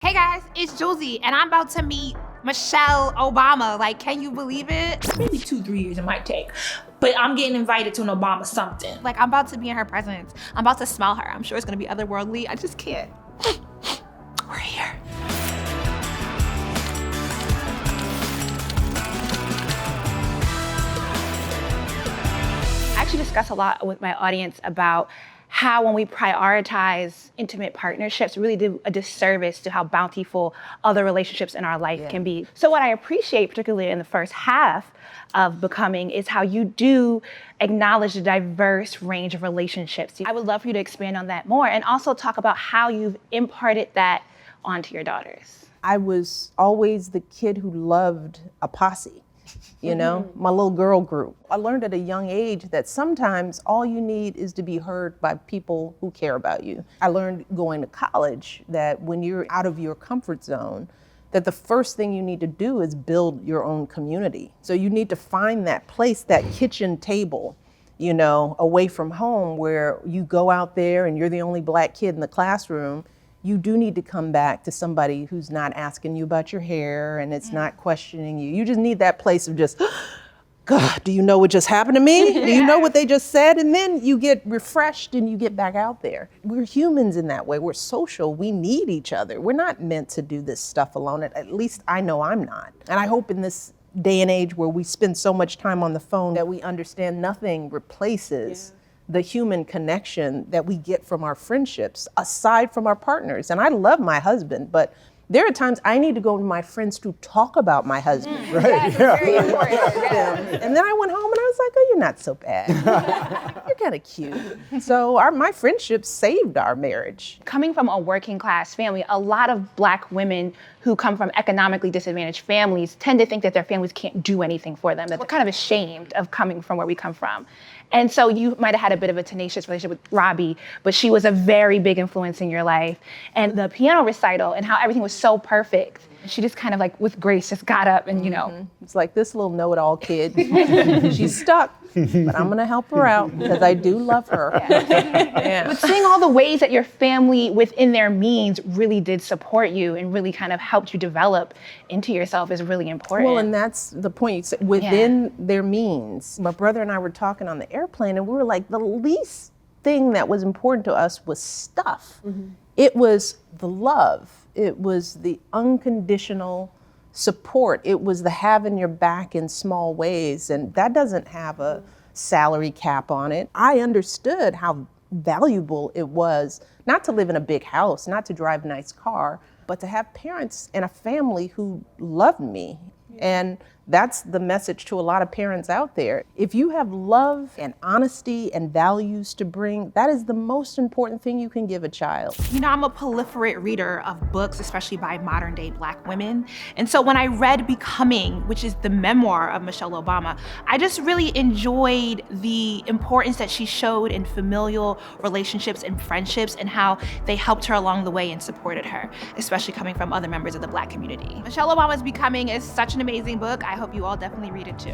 Hey guys, it's Josie, and I'm about to meet Michelle Obama. Like, can you believe it? Maybe 2-3 years it might take, but I'm getting invited to an Obama something. Like, I'm about to be in her presence. I'm about to smell her. I'm sure it's gonna be otherworldly. I just can't. We're here. I actually discuss a lot with my audience about how when we prioritize intimate partnerships, really do a disservice to how bountiful other relationships in our life can be. So what I appreciate, particularly in the first half of Becoming, is how you do acknowledge the diverse range of relationships. I would love for you to expand on that more and also talk about how you've imparted that onto your daughters. I was always the kid who loved a posse. You know, my little girl group. I learned at a young age that sometimes all you need is to be heard by people who care about you. I learned going to college that when you're out of your comfort zone, that the first thing you need to do is build your own community. So you need to find that place, that kitchen table, you know, away from home where you go out there and you're the only Black kid in the classroom. You do need to come back to somebody who's not asking you about your hair and it's not questioning you. You just need that place of just, God, do you know what just happened to me? Do you know what they just said? And then you get refreshed and you get back out there. We're humans in that way. We're social. We need each other. We're not meant to do this stuff alone. At least I know I'm not. And I hope in this day and age where we spend so much time on the phone that we understand nothing replaces the human connection that we get from our friendships, aside from our partners. And I love my husband, but there are times I need to go to my friends to talk about my husband. Right. Very important. And then I went home and I was like, oh, you're not so bad. You're kind of cute. So my friendships saved our marriage. Coming from a working class family, a lot of Black women who come from economically disadvantaged families tend to think that their families can't do anything for them, that we're kind of ashamed of coming from where we come from. And so you might have had a bit of a tenacious relationship with Robbie, but she was a very big influence in your life. And the piano recital and how everything was so perfect. She just kind of like with grace just got up and, you know. It's like this little know-it-all kid. She's stuck, but I'm gonna help her out because I do love her. But seeing all the ways that your family within their means really did support you and really kind of helped you develop into yourself is really important. Well, and that's the point. You said, within their means. My brother and I were talking on the airplane and we were like, the least thing that was important to us was stuff. It was the love. It was the unconditional support. It was the having your back in small ways. And that doesn't have a salary cap on it. I understood how valuable it was not to live in a big house, not to drive a nice car, but to have parents and a family who loved me. And that's the message to a lot of parents out there. If you have love and honesty and values to bring, that is the most important thing you can give a child. You know, I'm a proliferate reader of books, especially by modern day Black women. And so when I read Becoming, which is the memoir of Michelle Obama, I just really enjoyed the importance that she showed in familial relationships and friendships and how they helped her along the way and supported her, especially coming from other members of the Black community. Michelle Obama's Becoming is such an amazing book. I hope you all definitely read it too.